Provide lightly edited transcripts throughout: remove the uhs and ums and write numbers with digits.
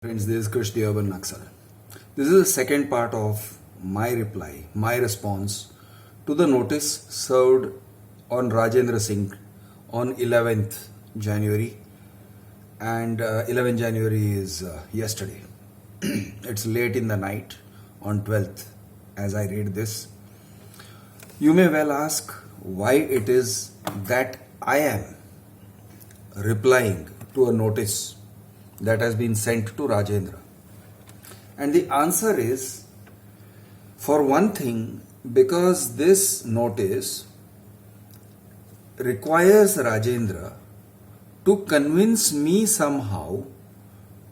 Friends, this is Krish the Urban Naxal. This is the second part of my reply, my response to the notice served on Rajendra Singh on 11th January, and 11th January is yesterday. It's late in the night on 12th as I read this. You may well ask why it is that I am replying to a notice that has been sent to Rajendra. And the answer is, for one thing, because this notice requires Rajendra to convince me somehow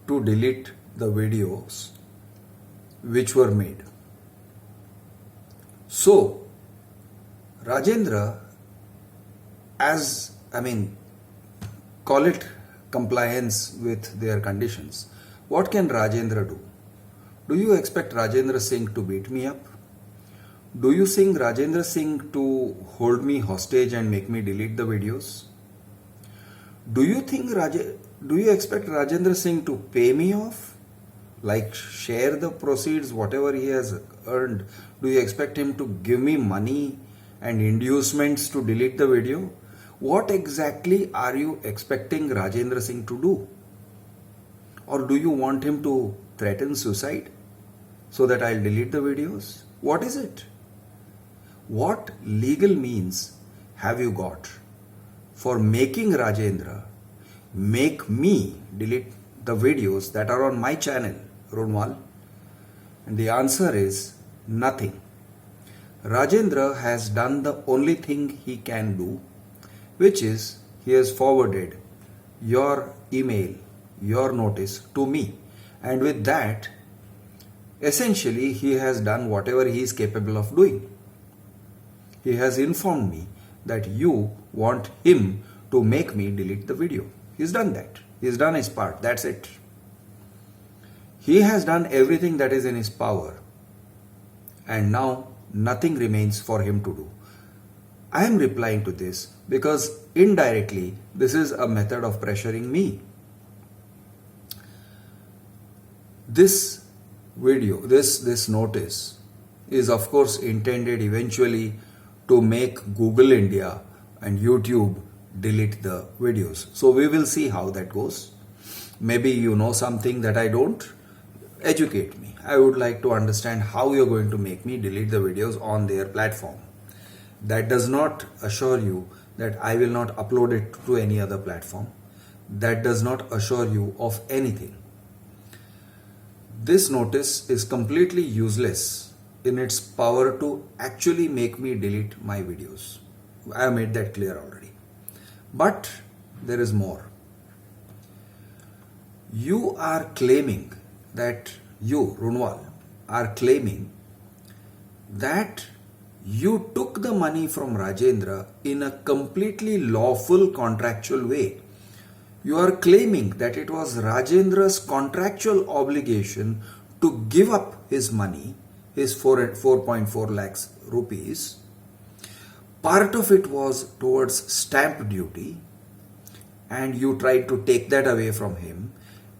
to delete the videos which were made. So, Rajendra, call it compliance with their conditions. What can Rajendra do? Do you expect Rajendra Singh to beat me up? Do you think Rajendra Singh to hold me hostage and make me delete the videos? Do you expect Rajendra Singh to pay me off? Like share the proceeds, whatever he has earned? Do you expect him to give me money and inducements to delete the video? What exactly are you expecting Rajendra Singh to do? Or do you want him to threaten suicide so that I'll delete the videos? What is it? What legal means have you got for making Rajendra make me delete the videos that are on my channel, Runwal? And the answer is nothing. Rajendra has done the only thing he can do, which is he has forwarded your email, your notice to me. And with that, essentially he has done whatever he is capable of doing. He has informed me that you want him to make me delete the video. He's done that. He's done his part. That's it. He has done everything that is in his power. And now nothing remains for him to do. I am replying to this because indirectly this is a method of pressuring me. This video, this notice is of course intended eventually to make Google India and YouTube delete the videos. So we will see how that goes. Maybe you know something that I don't. Educate me. I would like to understand how you're going to make me delete the videos on their platform. That does not assure you that I will not upload it to any other platform. That does not assure you of anything. This notice is completely useless in its power to actually make me delete my videos. I have made that clear already. But there is more. You are claiming that you, Runwal, are claiming that you took the money from Rajendra in a completely lawful contractual way. You are claiming that it was Rajendra's contractual obligation to give up his money, his 4.4 lakhs rupees. Part of it was towards stamp duty, and you tried to take that away from him,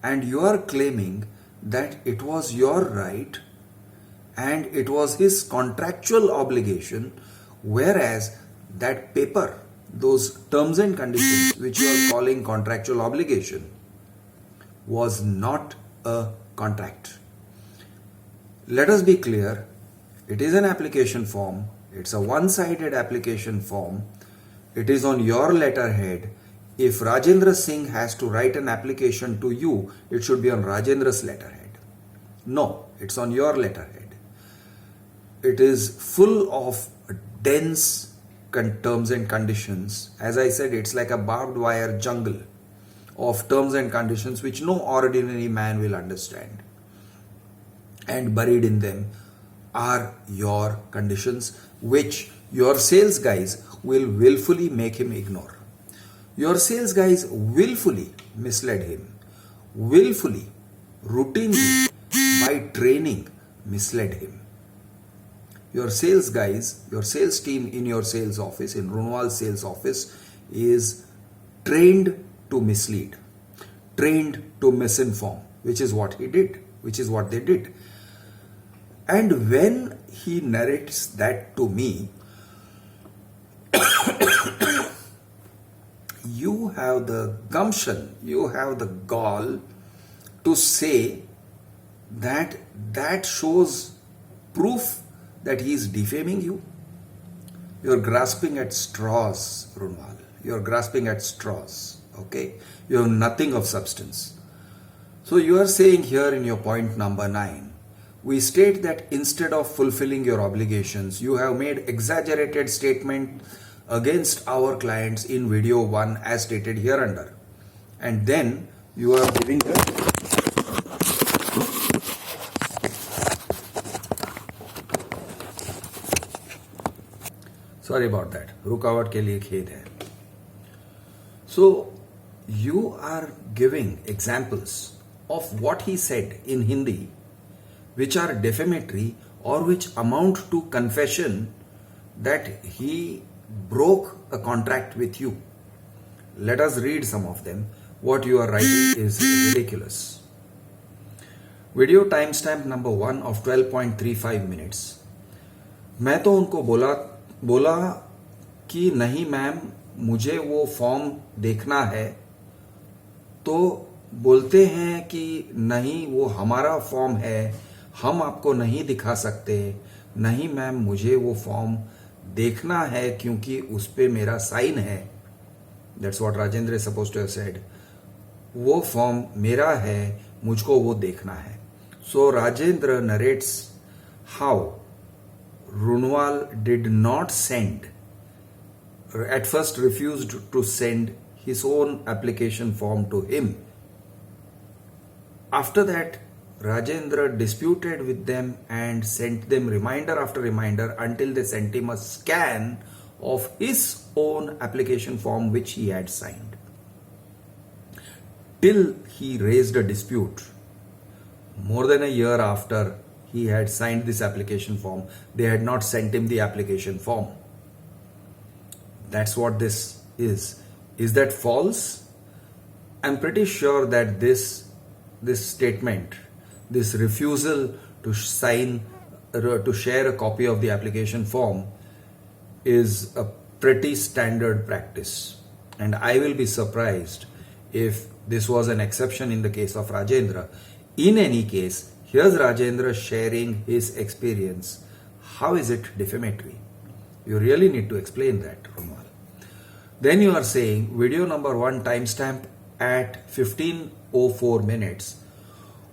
and you are claiming that it was your right and it was his contractual obligation, whereas that paper, those terms and conditions which you are calling contractual obligation, was not a contract. Let us be clear, it is an application form, it's a one-sided application form, it is on your letterhead. If Rajendra Singh has to write an application to you, it should be on Rajendra's letterhead. No, it's on your letterhead. It is full of dense terms and conditions. As I said, it's like a barbed wire jungle of terms and conditions which no ordinary man will understand. And buried in them are your conditions which your sales guys will willfully make him ignore. Your sales guys willfully misled him, willfully, routinely, by training, misled him. Your sales guys, your sales team in your sales office, in Runwal's sales office, is trained to mislead, trained to misinform, which is what he did, which is what they did. And when he narrates that to me, you have the gumption, you have the gall to say that that shows proof that he is defaming you. You're grasping at straws, Runwal. You're grasping at straws, okay? You have nothing of substance. So you are saying here in your point number 9, we state that instead of fulfilling your obligations, you have made exaggerated statement against our clients in video 1 as stated hereunder. And then you are giving the sorry about that, रुकावट के लिए खेद है. So you are giving examples of what he said in Hindi which are defamatory or which amount to confession that he broke a contract with you. Let us read some of them. What you are writing is ridiculous. Video timestamp number 1 of 12.35 minutes. मैं तो उनको बोला कि नहीं ma'am, मुझे वो form देखना है. तो बोलते हैं कि नहीं, वो हमारा फॉर्म है, हम आपको नहीं दिखा सकते. नहीं मैम, मुझे वो फॉर्म देखना है क्योंकि उस पे मेरा साइन है. That's what Rajendra is supposed to have said. वो फॉर्म मेरा है, मुझको वो देखना है. So Rajendra narrates how Runwal did not send, at first refused to send his own application form to him. After that, Rajendra disputed with them and sent them reminder after reminder until they sent him a scan of his own application form which he had signed. Till he raised a dispute. More than a year after he had signed this application form, they had not sent him the application form. That's what this is. Is that false? I'm pretty sure that this statement, this refusal to sign, to share a copy of the application form is a pretty standard practice. And I will be surprised if this was an exception in the case of Rajendra. In any case, here's Rajendra sharing his experience. How is it defamatory? You really need to explain that, Runwal. Then you are saying video number 1 timestamp at 15:04 minutes.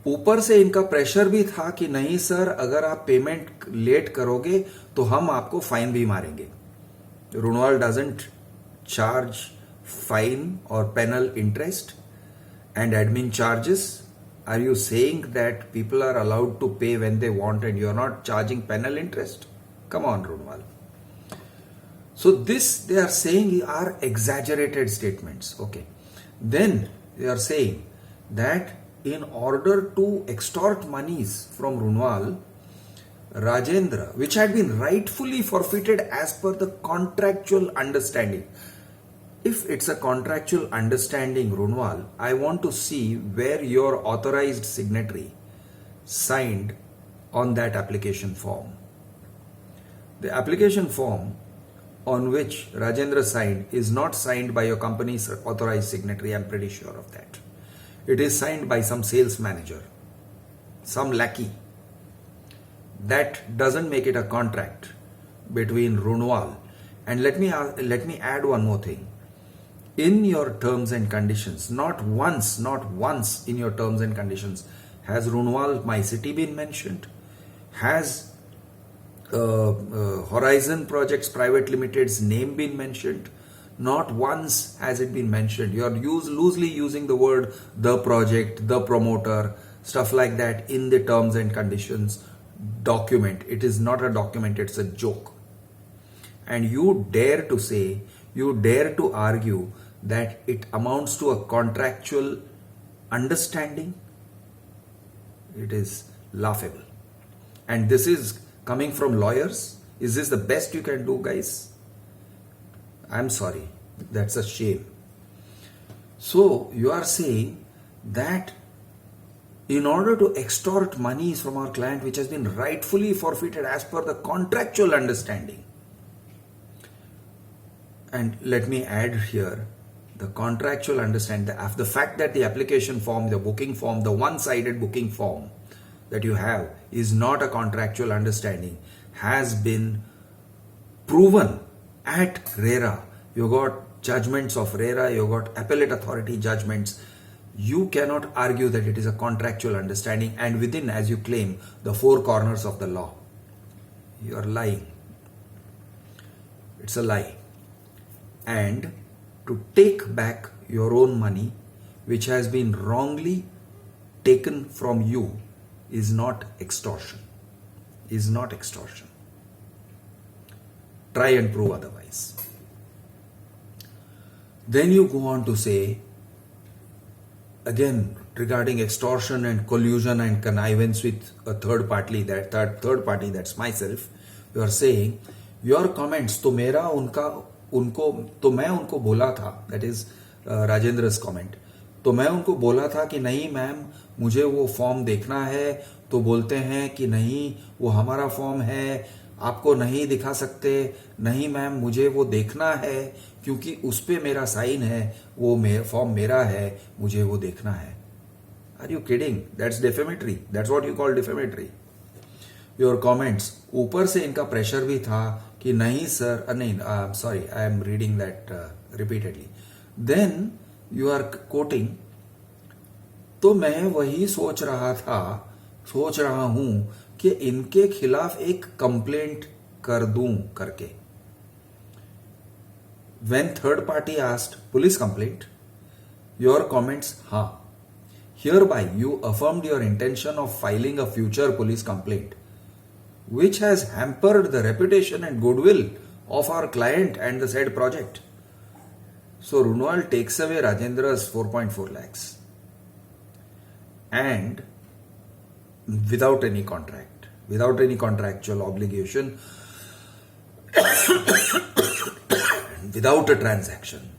ऊपर से इनका pressure भी था कि नहीं sir, अगर आप payment late करोगे तो हम आपको फाइन भी मारेंगे. Runwal doesn't charge fine or penal interest and admin charges. Are you saying that people are allowed to pay when they want and you're not charging penal interest? Come on, Runwal. So this, they are saying, are exaggerated statements. Okay. Then they are saying that in order to extort monies from Runwal, Rajendra, which had been rightfully forfeited as per the contractual understanding. If it's a contractual understanding, Runwal, I want to see where your authorized signatory signed on that application form. The application form on which Rajendra signed is not signed by your company's authorized signatory. I'm pretty sure of that. It is signed by some sales manager, some lackey. That doesn't make it a contract between Runwal. And let me add one more thing. In your terms and conditions, not once in your terms and conditions has Runwal My City been mentioned, has Horizon Projects Private Limited's name been mentioned. Not once has it been mentioned. You are loosely using the word the project, the promoter, stuff like that in the terms and conditions document. It is not a document, it's a joke. And you dare to say, you dare to argue that it amounts to a contractual understanding. It is laughable. And this is coming from lawyers. Is this the best you can do, guys? I'm sorry. That's a shame. So you are saying that in order to extort monies from our client which has been rightfully forfeited as per the contractual understanding. And let me add here the contractual understanding, the fact that the application form, the booking form, the one-sided booking form that you have is not a contractual understanding has been proven at RERA. You got judgments of RERA, you got appellate authority judgments. You cannot argue that it is a contractual understanding and within, as you claim, the four corners of the law. You are lying. It's a lie. And to take back your own money, which has been wrongly taken from you, is not extortion. Is not extortion. Try and prove otherwise. Then you go on to say, again, regarding extortion and collusion and connivance with a third party, that's myself, you are saying, your comments, तो मेरा मैं उनको बोला था, that is Rajendra's comment, तो मैं उनको बोला था कि नहीं मैम मुझे वो फॉर्म देखना है, तो बोलते हैं कि नहीं वो हमारा फॉर्म है, आपको नहीं दिखा सकते, नहीं मैम मुझे वो देखना है क्योंकि उस पे मेरा साइन है, वो फॉर्म मेरा है, मुझे वो देखना है. Are you kidding? That's defamatory. That's what you call defamatory. Your comments, ऊपर से इनका प्रेशर भी था कि नहीं सर, नहीं, sorry, I am reading that repeatedly. Then you are quoting, तो मैं वही सोच रहा हूं कि इनके खिलाफ एक कंप्लेंट कर दूं करके. When third party asked police complaint, your comments, हाँ. Hereby you affirmed your intention of filing a future police complaint, which has hampered the reputation and goodwill of our client and the said project. So Runwal takes away Rajendra's 4.4 lakhs and without any contract, without any contractual obligation, without a transaction.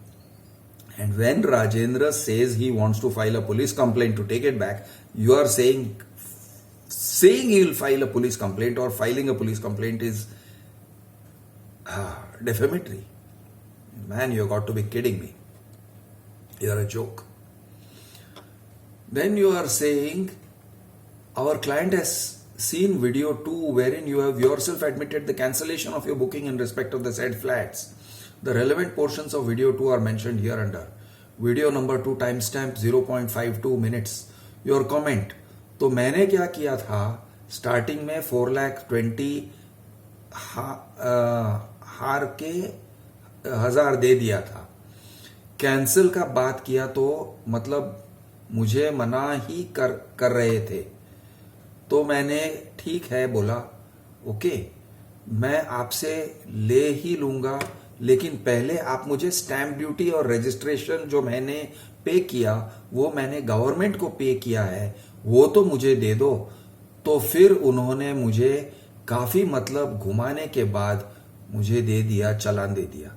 And when Rajendra says he wants to file a police complaint to take it back, you are saying he will file a police complaint or filing a police complaint is defamatory. Man, you got to be kidding me. You are a joke. Then you are saying our client has seen video 2 wherein you have yourself admitted the cancellation of your booking in respect of the said flats. The relevant portions of video 2 are mentioned here under. Video number 2 timestamp 0.52 minutes. Your comment. तो मैंने क्या किया था, starting में 4,20,000 हार के 1,000 दे दिया था. कैंसिल का बात किया तो मतलब मुझे मना ही कर रहे थे, तो मैंने ठीक है बोला, ओके मैं आपसे ले ही लूंगा, लेकिन पहले आप मुझे स्टैंप ड्यूटी और रजिस्ट्रेशन जो मैंने पे किया वो मैंने गवर्नमेंट को पे किया है, वो तो मुझे दे दो. तो फिर उन्होंने मुझे काफी मतलब घुमाने के बाद मुझे दे दिया, चालान दे दिया,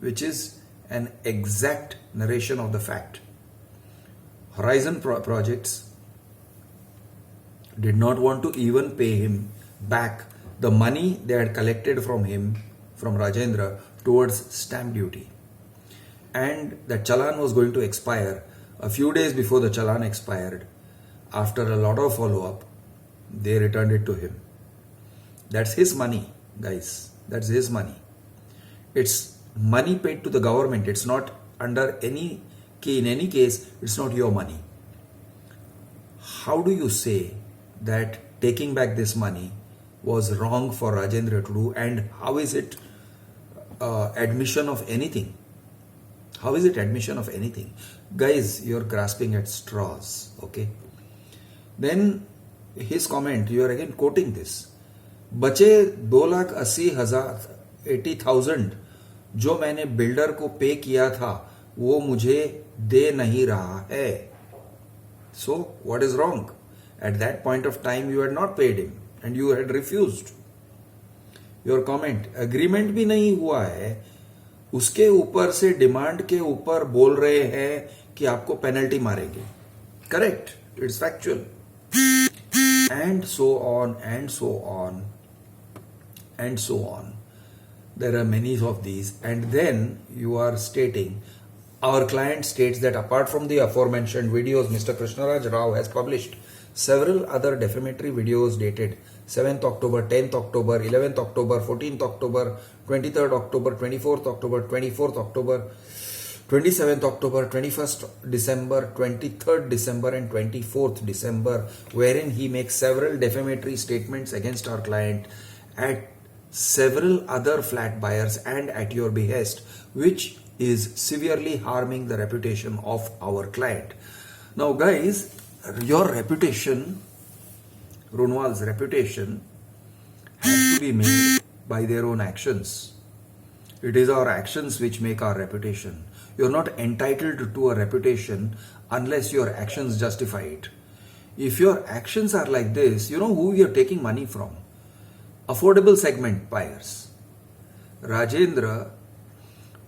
which is an exact narration of the fact. Horizon Projects did not want to even pay him back the money they had collected from him, from Rajendra, towards stamp duty. And that challan was going to expire. A few days before the challan expired, after a lot of follow-up, they returned it to him. That's his money, guys. That's his money. It's money paid to the government. It's not under any key. In any case, it's not your money. How do you say that taking back this money was wrong for Rajendra to do, and how is it admission of anything? How is it admission of anything? Guys, you're grasping at straws, okay? Then his comment, you are again quoting this. बचे 2,80,000 जो मैंने builder को पे किया था वो मुझे दे नहीं रहा है. So what is wrong? At that point of time you had not paid him and you had refused. Your comment, agreement भी नहीं हुआ है, उसके ऊपर से डिमांड के ऊपर बोल रहे हैं कि आपको पेनल्टी मारेंगे. Correct, it's factual. and so on and so on and so on. There are many of these, and then you are stating, our client states that apart from the aforementioned videos, Mr. Krishnaraj Rao has published several other defamatory videos dated 7th October, 10th October, 11th October, 14th October, 23rd October, 24th October, 24th October, 27th October, 21st December, 23rd December and 24th December, wherein he makes several defamatory statements against our client at several other flat buyers and at your behest, which is severely harming the reputation of our client. Now guys, your reputation, Runwal's reputation, has to be made by their own actions. It is our actions which make our reputation. You're not entitled to a reputation unless your actions justify it. If your actions are like this, you know who you're taking money from? Affordable segment buyers. Rajendra,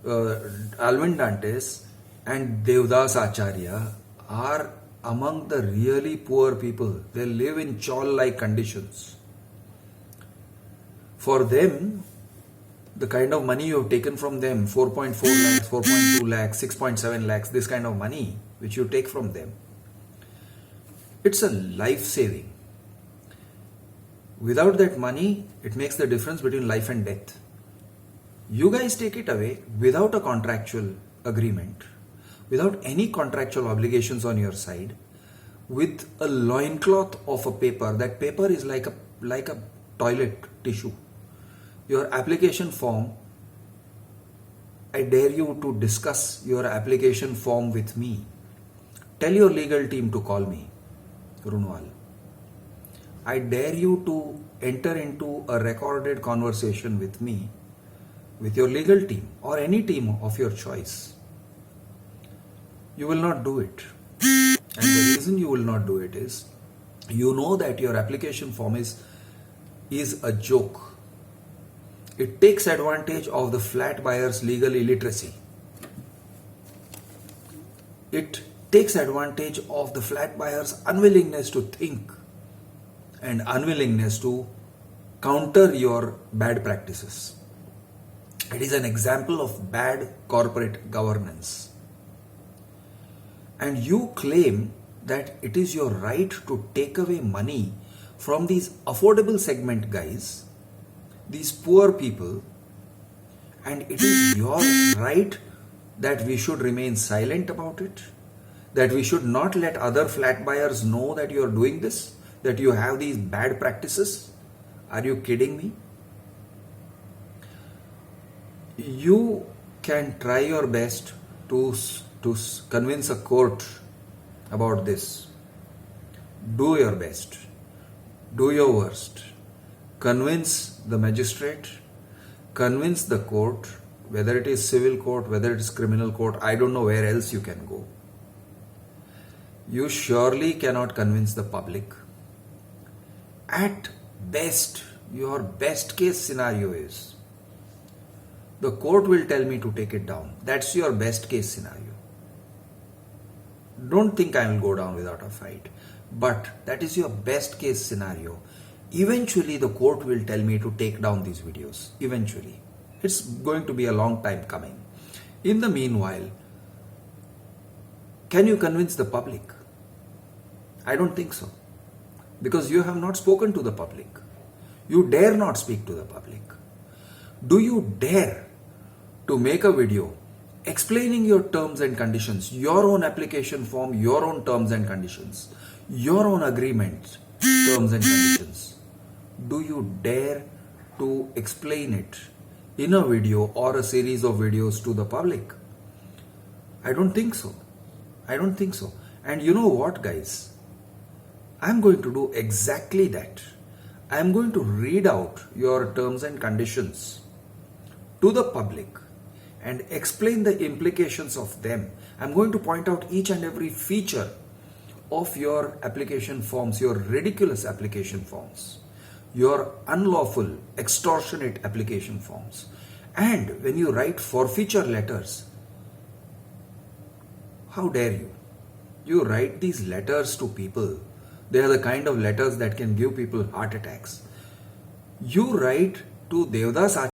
Alvin Dantes and Devdas Acharya are among the really poor people. They live in chawl-like conditions. For them, the kind of money you have taken from them, 4.4 lakhs, 4.2 lakhs, 6.7 lakhs, this kind of money which you take from them, it's a life-saving. Without that money, it makes the difference between life and death. You guys take it away without a contractual agreement, without any contractual obligations on your side, with a loincloth of a paper. That paper is like a toilet tissue. Your application form, I dare you to discuss your application form with me. Tell your legal team to call me, Runwal. I dare you to enter into a recorded conversation with me, with your legal team or any team of your choice. You will not do it. And the reason you will not do it is, you know that your application form is a joke. It takes advantage of the flat buyer's legal illiteracy. It takes advantage of the flat buyer's unwillingness to think and unwillingness to counter your bad practices. It is an example of bad corporate governance. And you claim that it is your right to take away money from these affordable segment guys, these poor people, and it is your right that we should remain silent about it, that we should not let other flat buyers know that you are doing this, that you have these bad practices. Are you kidding me? You can try your best to convince a court about this. Do your best. Do your worst. Convince the magistrate. Convince the court, whether it is civil court, whether it is criminal court. I don't know where else you can go. You surely cannot convince the public. At best, your best case scenario is, the court will tell me to take it down. That's your best case scenario. Don't think I will go down without a fight. But that is your best case scenario. Eventually the court will tell me to take down these videos. Eventually. It's going to be a long time coming. In the meanwhile, can you convince the public? I don't think so. Because you have not spoken to the public. You dare not speak to the public. Do you dare to make a video explaining your terms and conditions, your own application form, your own terms and conditions, your own agreement, terms and conditions? Do you dare to explain it in a video or a series of videos to the public? I don't think so. I don't think so. And you know what, guys? I'm going to do exactly that. I'm going to read out your terms and conditions to the public and explain the implications of them. I'm going to point out each and every feature of your application forms, your ridiculous application forms, your unlawful, extortionate application forms. And when you write forfeiture letters, how dare you? You write these letters to people. They are the kind of letters that can give people heart attacks. You write to Devdas